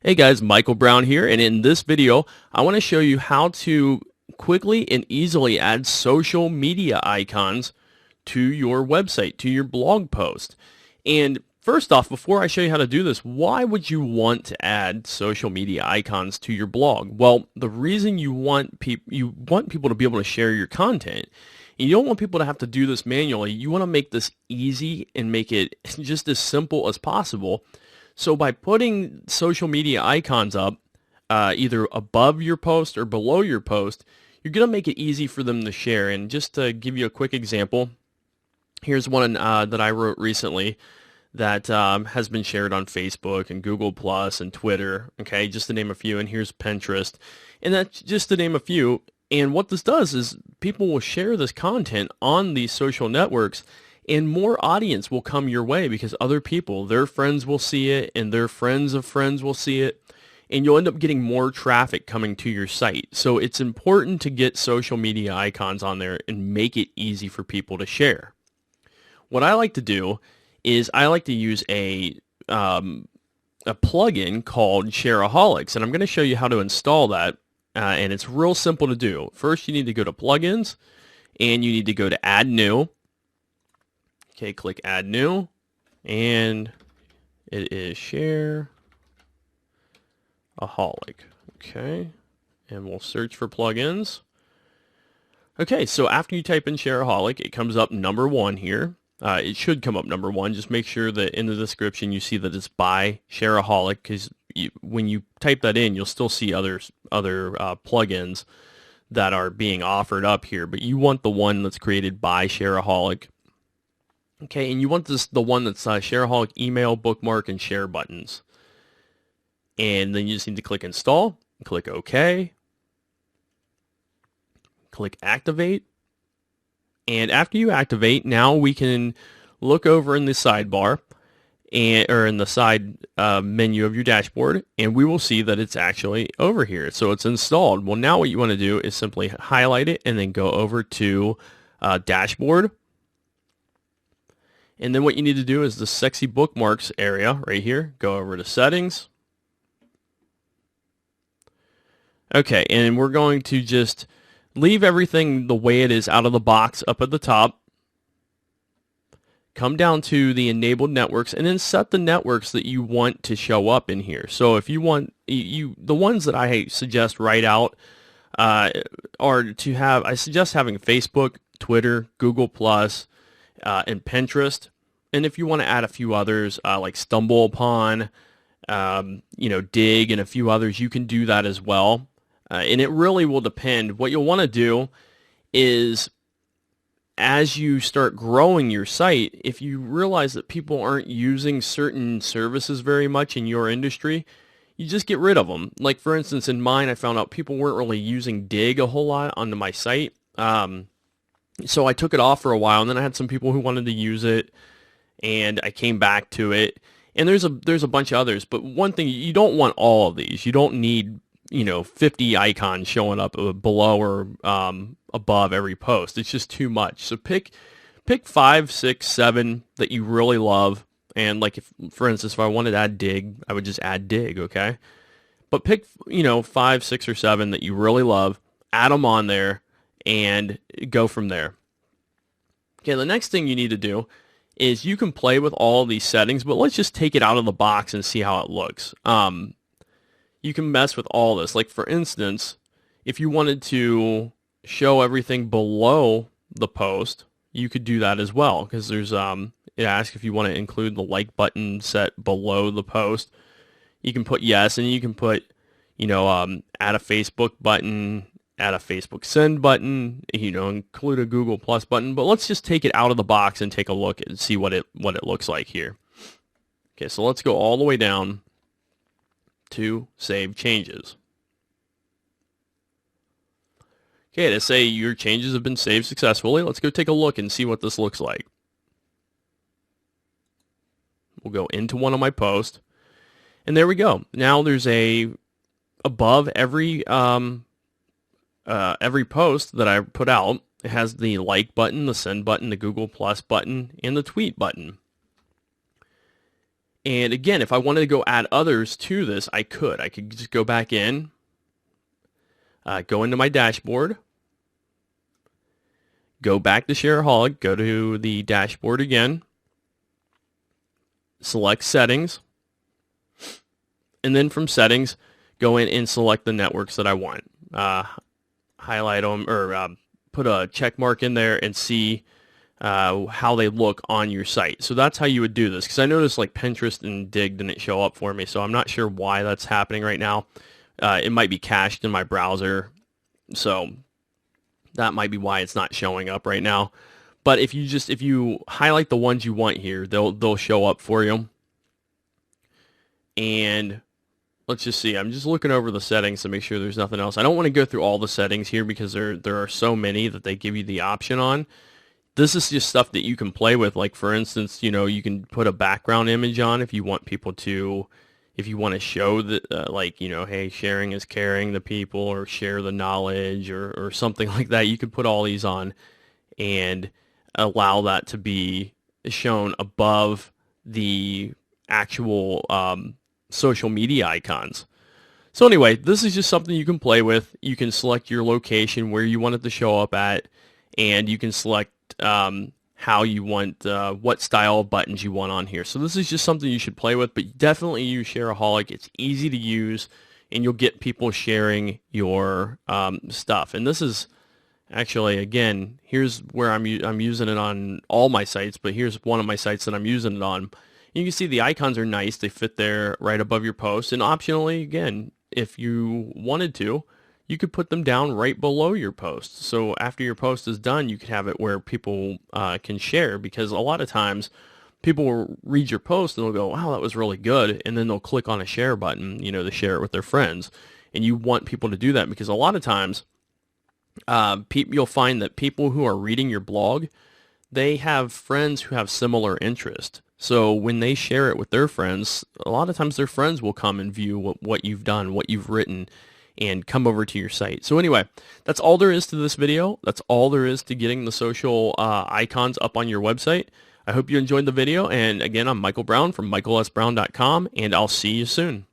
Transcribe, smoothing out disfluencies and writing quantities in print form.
Hey guys, Michael Brown here, and in this video I want to show you how to quickly and easily add social media icons to your website, to your blog post. And first off, before I show you how to do this, why would you want to add social media icons to your blog? Well, the reason you want people to be able to share your content. And you don't want people to have to do this manually. You want to make this easy and make it just as simple as possible. So by putting social media icons up, either above your post or below your post, you're going to make it easy for them to share. And just to give you a quick example, here's one that I wrote recently that has been shared on Facebook and Google Plus and Twitter, okay, just to name a few. And here's Pinterest. And that's just to name a few. And what this does is people will share this content on these social networks, and more audience will come your way because other people, their friends will see it, and their friends of friends will see it, and you'll end up getting more traffic coming to your site. So it's important to get social media icons on there and make it easy for people to share. What I like to do is I like to use a plugin called ShareAholic, and I'm going to show you how to install that, and it's real simple to do. First, you need to go to Plugins, and you need to go to Add New. Okay, click Add New, and it is ShareAholic. Okay, and we'll search for plugins. Okay, so after you type in ShareAholic, it comes up number one here. It should come up number one. Just make sure that in the description you see that it's by ShareAholic, because when you type that in, you'll still see other plugins that are being offered up here, but you want the one that's created by ShareAholic. Okay, and you want the one that's ShareAholic email, bookmark, and share buttons. And then you just need to click install, click OK, click activate. And after you activate, now we can look over in the sidebar or in the side menu of your dashboard, and we will see that it's actually over here. So it's installed. Well, now what you want to do is simply highlight it and then go over to dashboard. And then what you need to do is the sexy bookmarks area right here. Go over to settings. Okay, and we're going to just leave everything the way it is out of the box up at the top. Come down to the enabled networks and then set the networks that you want to show up in here. So if you want, the ones that I suggest right out are to have, I suggest having Facebook, Twitter, Google Plus, and Pinterest. And if you want to add a few others like Stumble Upon, Dig, and a few others, you can do that as well. And it really will depend. What you'll want to do is, as you start growing your site, if you realize that people aren't using certain services very much in your industry, you just get rid of them. Like, for instance, in mine, I found out people weren't really using Dig a whole lot onto my site. So I took it off for a while, and then I had some people who wanted to use it, and I came back to it. And there's a bunch of others, but one thing, you don't want all of these. You don't need 50 icons showing up below or above every post. It's just too much. So pick 5, 6, 7 that you really love. And like, if, for instance, if I wanted to add Dig, I would just add Dig, okay? But pick 5, 6, or 7 that you really love, add them on there, and go from there. Okay, the next thing you need to do is you can play with all these settings, but let's just take it out of the box and see how it looks. You can mess with all this. Like, for instance, if you wanted to show everything below the post, you could do that as well, because there's it asks if you want to include the like button set below the post. You can put yes, and you can put add a Facebook button, add a Facebook send button, include a Google Plus button. But let's just take it out of the box and take a look and see what it looks like here. Okay, so let's go all the way down to save changes. Okay, to say your changes have been saved successfully, let's go take a look and see what this looks like. We'll go into one of my posts, and there we go. Now there's above every post that I put out, it has the like button, the send button, the Google Plus button, and the tweet button. And again, if I wanted to go add others to this, I could. I could just go back in, go into my dashboard, go back to ShareAholic, go to the dashboard again, select settings, and then from settings, go in and select the networks that I want. Highlight them or put a check mark in there and see how they look on your site. So that's how you would do this, because I noticed like Pinterest and Dig didn't show up for me, so I'm not sure why that's happening right now. It might be cached in my browser, so that might be why it's not showing up right now. But if you highlight the ones you want here, they'll show up for you. And let's just see. I'm just looking over the settings to make sure there's nothing else. I don't want to go through all the settings here because there are so many that they give you the option on. This is just stuff that you can play with. Like for instance, you can put a background image on if you want people to, if you want to show that, hey, sharing is caring the people, or share the knowledge, or something like that. You can put all these on and allow that to be shown above the actual social media icons. So anyway, this is just something you can play with. You can select your location where you want it to show up at, and you can select how you want, what style of buttons you want on here. So this is just something you should play with, but definitely use ShareAholic. It's easy to use, and you'll get people sharing your stuff. And this is actually, again, here's where I'm using it on all my sites, but here's one of my sites that I'm using it on. You can see the icons are nice. They fit there right above your post. And optionally, again, if you wanted to, you could put them down right below your post. So after your post is done, you could have it where people can share, because a lot of times people will read your post and they'll go, wow, that was really good. And then they'll click on a share button, to share it with their friends. And you want people to do that, because a lot of times you'll find that people who are reading your blog, they have friends who have similar interest. So when they share it with their friends, a lot of times their friends will come and view what you've done, what you've written, and come over to your site. So anyway, that's all there is to this video. That's all there is to getting the social icons up on your website. I hope you enjoyed the video. And again, I'm Michael Brown from michaelsbrown.com, and I'll see you soon.